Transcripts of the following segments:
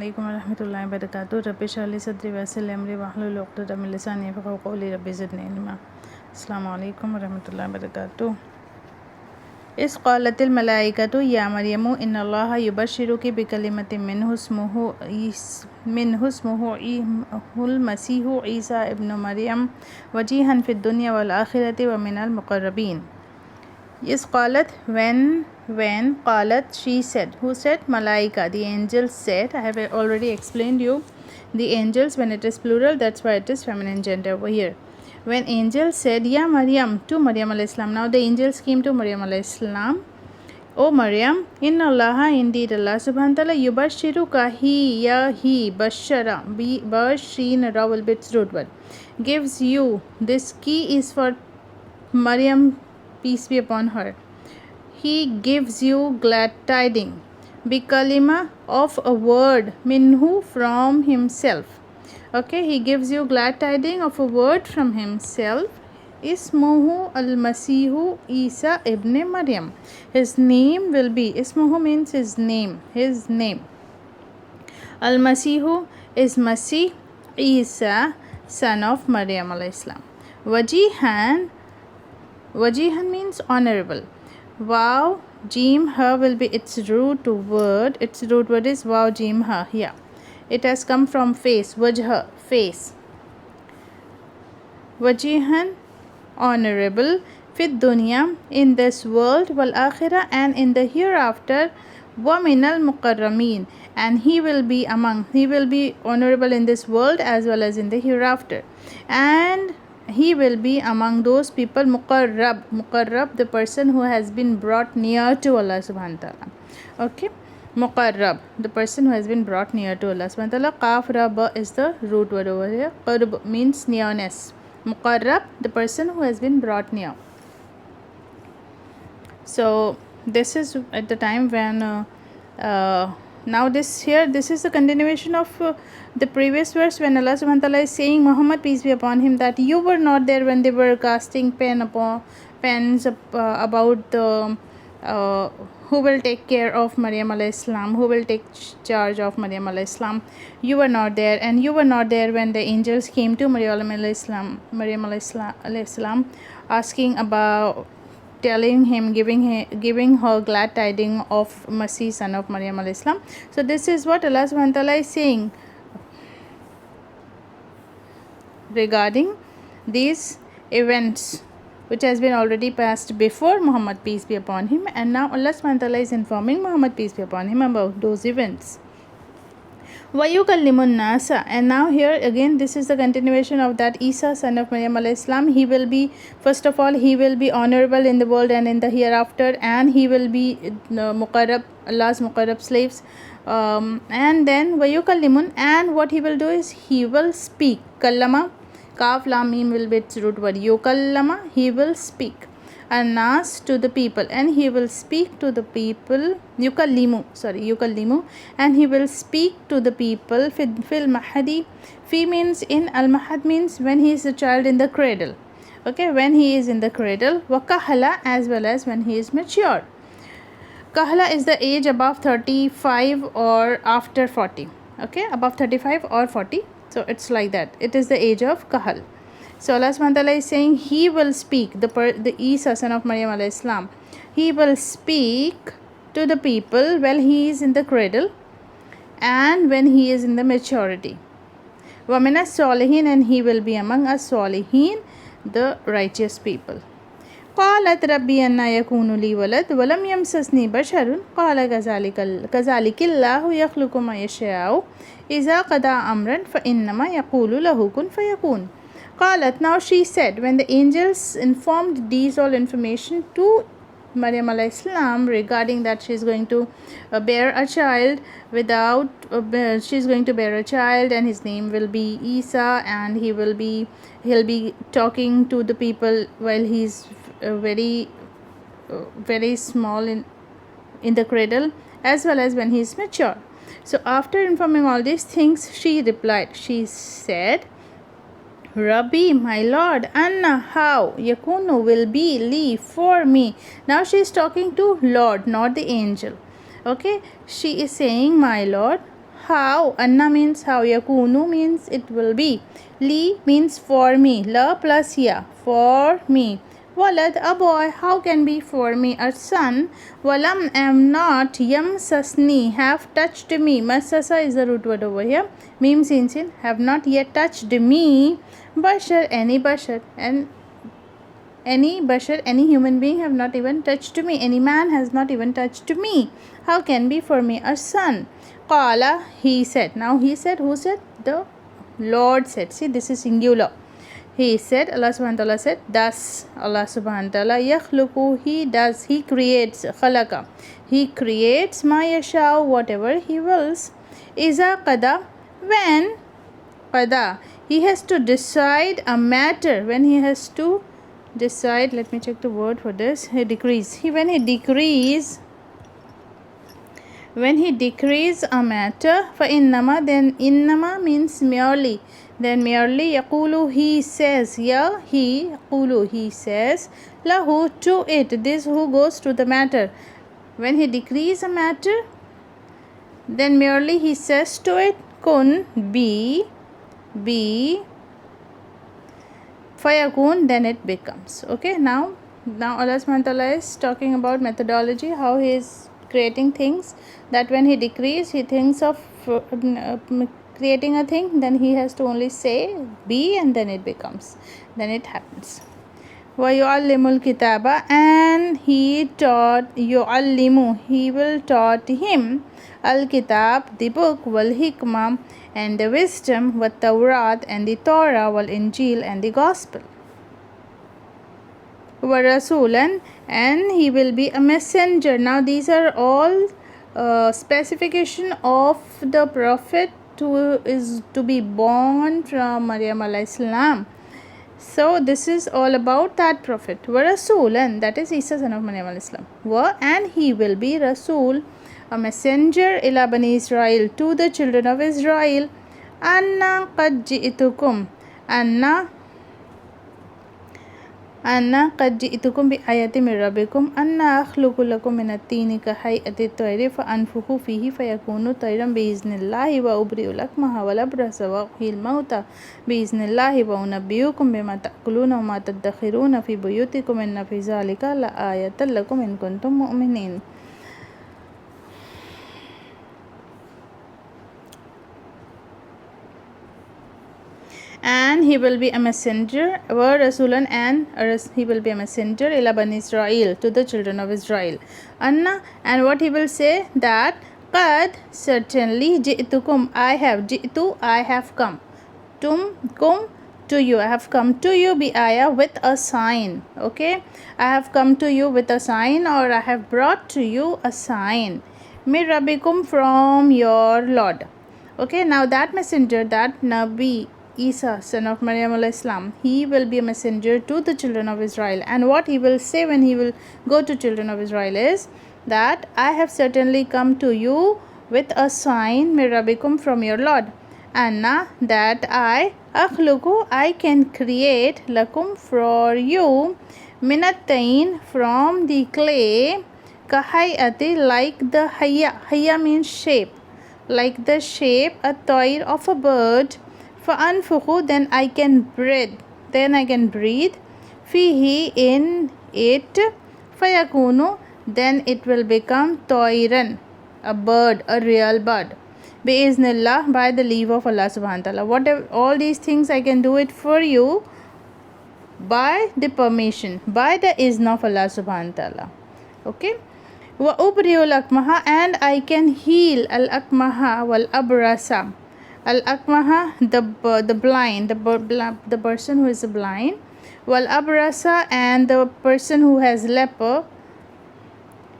Assalamualaikum warahmatullahi wabarakatuh. Rabbi shrah li sadri wa yassir li amri wahlul 'uqdatam min lisani yafqahu qawli. Rabbi zidni ilma. Assalamualaikum warahmatullahi wabarakatuh. इस क़ालतिल मलाइकतु या मरियमु इन्नल्लाहा युबश्शिरुकी बिकलिमतिन मिन्हुस्मुहु हुल मसीहु ईसा इब्नु मरियम वजीहन फिद दुनिया वल आखिरति व मिनल मुक़र्रबीन. Is qalat when qalat she said. Who said? Malaika, the angels said. I have already explained you the angels. When it is plural, that's why it is feminine gender over here. When angels said Ya Maryam, to Maryam alayhi salam. Now the angels came to Maryam alayhi salam. O Maryam, inna allaha, indeed Allah subhanahu wa ta'ala, yubashiruka, he bashara, bashin ra will be its root word, gives you. This key is for Maryam, peace be upon her. He gives you glad tidings, bikalima, of a word, minhu, from himself. Okay, he gives you glad tidings of a word from himself. Ismuhu al-Masihu Isa ibn Maryam. His name will be, Ismuhu means his name. Al-Masihu is Masih, Isa, son of Maryam alayhi salam. Wajihan means honorable. Wow, Jim, her will be its root word. Its root word is wow, Jim, her. Yeah, it has come from face. Wajha, face. Wajihan, honorable. Fit dunya, in this world. Wal akhirah, and in the hereafter. Wa minal muqarramin, and he will be honorable in this world as well as in the hereafter. And he will be among those people, muqarrab, the person who has been brought near to Allah subhanahu wa ta'ala. Okay, muqarrab, the person who has been brought near to Allah subhanahu wa ta'ala. Qaf ra ba is the root word over here. Qurb means nearness. Muqarrab, the person who has been brought near. So this is at the time when now this is the continuation of the previous verse, when Allah subhanahu wa ta'ala is saying, Muhammad, peace be upon him, that you were not there when they were casting pens about the who will take care of Maryam alayhi salam, who will take charge of Maryam alayhi salam. You were not there, and you were not there when the angels came to Maryam alayhi salam, asking about, telling him, giving her glad tidings of Masih, son of Maryam alayhi salam. So this is what Allah subhanahu wa ta'ala is saying regarding these events which has been already passed before Muhammad, peace be upon him, and now Allah subhanahu wa ta'ala is informing Muhammad, peace be upon him, about those events. Wayukallimun nasa, and now here again this is the continuation of that Isa, son of Maryam alayhi salam. He will be, first of all, he will be honorable in the world and in the hereafter, and he will be muqarrab, Allah's muqarrab slaves. And then wayukallimun, and what he will do is he will speak. Kallama, kaf lam mim will be its root word. Yukallama, he will speak. Anas, to the people, and he will speak to the people. Yukallimu, and he will speak to the people. Fil mahadi, fi means in, al mahad means when he is a child in the cradle. Okay, when he is in the cradle. Wakahala, as well as when he is mature. Kahala is the age above 35 or after 40. Okay, above 35 or 40, so it's like that. It is the age of kahal. So Allah subhanahu wa ta'ala is saying he will speak, the Isa, son of Maryam alayhi salam, he will speak to the people while he is in the cradle and when he is in the maturity. Wa minas solihin, and he will be among us solihin, the righteous people. Qalat rabbi anna yakunu li walad wa lam yamsasni basharun qala kazalika yakhluqu ma yasha'u iza qada amran fa innama yaqulu lahu kun fayakun. Qalat, now she said, when the angels informed these all information to Maryam alayhi salam regarding that she is going to bear a child and his name will be Isa, and he'll be talking to the people while he's very small in the cradle, as well as when he is mature. So after informing all these things, she replied, she said, Rabbi, my Lord, Anna, how, Yakunu, will be, li, for me. Now she is talking to Lord, not the angel. Okay, she is saying, my Lord, how. Anna means how. Yakunu means it will be. Li means for me. La plus ya, for me. Walad, a boy. How can be for me? A son. Walam, am not. Yamsasni, have touched me. Masasa is the root word over here. Mim sin, have not yet touched me. Bashar, any bashar. And any bashar, any human being have not even touched me. Any man has not even touched me. How can be for me? A son. Qala, he said. Now he said, who said? The Lord said. See, this is singular. He said, Allah subhanahu wa ta'ala said, thus Allah subhanahu wa ta'ala yakhluqu, he does, he creates, khalaqa, he creates ma yasha, whatever he wills. Iza qada, when qada, he has to decide a matter, when he has to decide, let me check the word for this, he decrees, when he decrees a matter, fa innama, then innama means merely, then merely yaqulu, he says, ya he yaqulu, he says, lahu, to it, this who goes to the matter. When he decrees a matter, then merely he says to it, kun, be fayakun, then it becomes. Okay, now Allah subhanahu wa ta'ala is talking about methodology, how he is creating things, that when he decrees, he thinks of creating a thing, then he has to only say be, and then it becomes, then it happens. وَيُعَلِّمُ الْكِتَابَ, and he taught, يُعَلِّمُ, he will taught him, al-kitab, the book, wal-hikmah, and the wisdom, wat-tawrat, and the Torah, wal-injil, and the gospel. وَرَسُولًا, and he will be a messenger. Now these are all specification of the prophet who is to be born from Maryam alayhi salam. So this is all about that prophet. وَرَسُولًا, that is Isa son of Maryam alayhi salam. And he will be Rasul, a messenger, ila bani Israel, to the children of Israel. Anna qad ji'tukum, أنا قد جئتكم بآية من ربكم أنا أخلق لكم من الطين كهيئة الطير فأنفخ فيه فيكون طيرا بإذن الله وأبرئ الأكمه والأبرص وأحيي الموتى بإذن الله وأنبئكم بما تأكلون وما تدخرون في بيوتكم إن في ذلك لآية لكم إن كنتم مؤمنين. And he will be a messenger, wa rasulan, and he will be a messenger, ila bani Israel, to the children of Israel. Anna, and what he will say, that qad, certainly, ji'tukum, I have, ji'tu, I have come, kum, to you, I have come to you, bi ayah, with a sign. Okay, I have come to you with a sign, or I have brought to you a sign, mir rabbikum, from your Lord. Okay, now that messenger, that Nabi Isa, son of Maryam alayhi salam, he will be a messenger to the children of Israel. And what he will say when he will go to children of Israel is that I have certainly come to you with a sign, mir rabbikum, from your Lord. Anna, that I, akhluqu, I can create, lakum, for you, minatain, from the clay, kahayati, like the hayya means shape, like the shape, a toir, of a bird. فَأَنْفُخُ, then I can breathe, fihi, in it, فَيَكُونُ, then it will become طَيْرًا, a bird, a real bird. بِإِذْنِ, by the leave of Allah subhanahu wa ta'ala. Whatever, all these things I can do it for you by the permission, by the izn of Allah subhanahu wa ta'ala. Okay. وَأُبْرِئُ الْأَكْمَهَ, and I can heal al-akmaha wal-abrasa. Al-akmaha, the blind, the person who is blind. Wal-abrasa, and the person who has leper,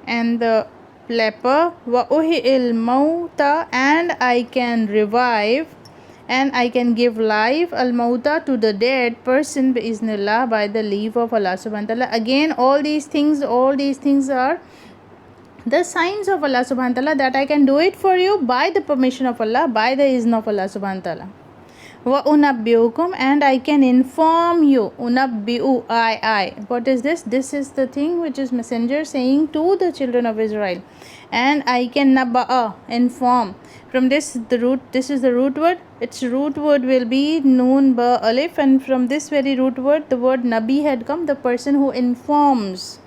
and the leper. Wa-uhi'il mauta, and I can revive, and I can give life, al-mauta, to the dead person, bi-iznillah, by the leave of Allah subhanahu wa ta'ala. Again, all these things are the signs of Allah subhanahu wa ta'ala, that I can do it for you by the permission of Allah, by the izn of Allah subhanahu wa ta'ala. Wa unabbiukum, and I can inform you. Unabbiu, I. What is this? This is the thing which is messenger saying to the children of Israel. And I can naba'a, inform. From this is the root word. Its root word will be noon ba alif, and from this very root word the word nabi had come, the person who informs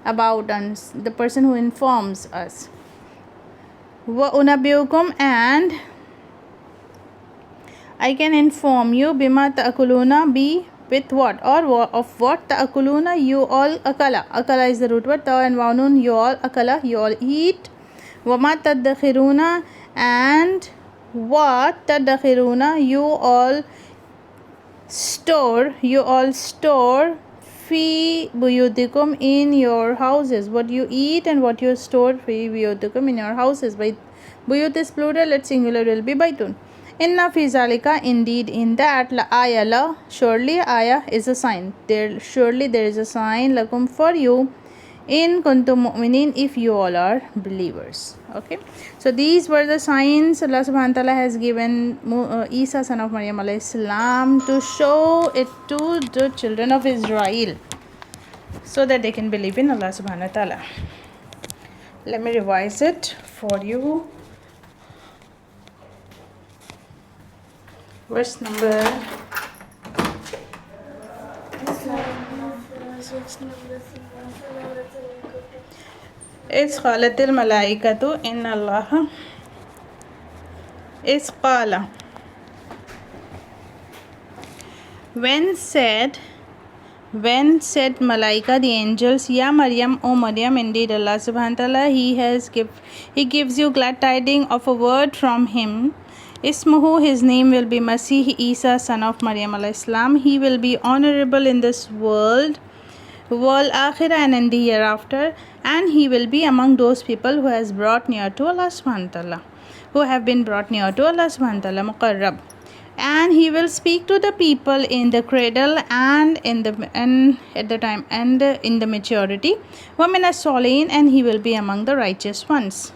about us, the person who informs us. Wa unabbiukum, and I can inform you. Bima ta'kuluna, be with what, or of what. Ta'kuluna, you all. Akala is the root word. Ta and waunun, you all. Akala, you all eat. Wama tadakhiruna, and what. Tadakhiruna, you all store. Fi buyutikum, in your houses. What you eat and what you store. Fi buyutikum, in your houses. By buyut is plural, its singular will be baitun. Inna fi zalika, indeed in that. La aya, la, surely. Aya is a sign. Surely there is a sign. Lakum, for you. In kuntum mu'minin, if you all are believers. Okay, so these were the signs Allah subhanahu wa ta'ala has given Isa son of Maryam alayhi salam to show it to the children of Israel, so that they can believe in Allah subhanahu wa ta'ala. Let me revise it for you. Verse number is qalatil malaikatu inna Allah is qala. When said Malaika, the angels, Ya Maryam, O Maryam, indeed Allah subhanahu wa ta'ala, He gives you glad tidings of a word from Him. Ismuhu, his name will be Masih Isa, son of Maryam alayhi salam. He will be honorable in this world, wal akhirah, and in the hereafter, and he will be among those people who has brought near to Allah subhanahu wa ta'ala, who have been brought near to Allah subhanahu wa ta'ala, muqarrab. And he will speak to the people in the cradle and at the time and in the maturity. Wa min as-solihin, and he will be among the righteous ones.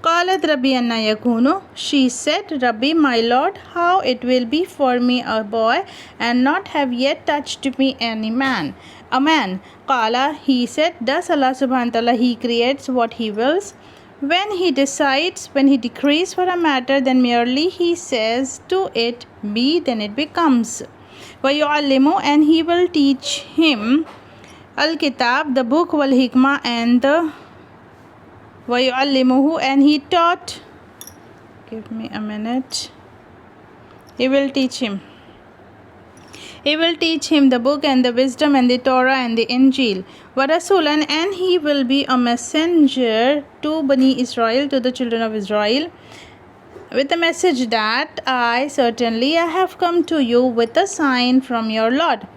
Qalat Rabbi anna yakunu, she said, Rabbi, my Lord, how it will be for me a boy, and not have yet touched me a man. Qala, he said, does Allah subhanahu wa ta'ala, He creates what He wills. When He decrees for a matter, then merely He says to it, be, then it becomes. Wa yu'allimu, and He will teach him al-kitab, the book, wal hikmah, and the وَيُعَلِّمُهُ, and He taught. Give me a minute. He will teach him the book and the wisdom and the Torah and the Injil. وَرَسُولًا, and He will be a messenger to Bani Israel, to the children of Israel, with a message that I have come to you with a sign from your Lord.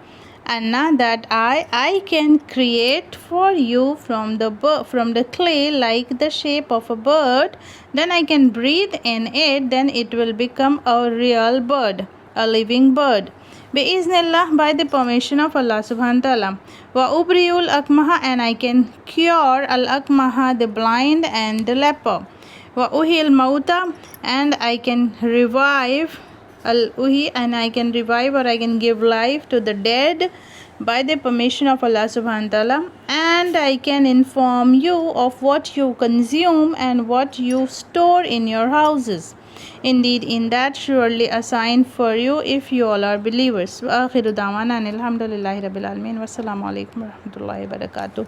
Anna, that I can create for you from the clay like the shape of a bird. Then I can breathe in it, then it will become a real bird, a living bird. Bi-iznillah, by the permission of Allah subhanahu wa ta'ala. Wa ubriul akmaha, and I can cure al-akmaha, the blind and the leper. Wa uhil mauta, and I can revive al-uhi, and I can revive, or I can give life to the dead by the permission of Allah subhanahu wa ta'ala. And I can inform you of what you consume and what you store in your houses. Indeed, in that surely a sign for you if you all are believers. Wa akhiru da'wana alhamdulillahi rabbil alamin. Wassalamu alaikum wa rahmatullahi wa barakatuh.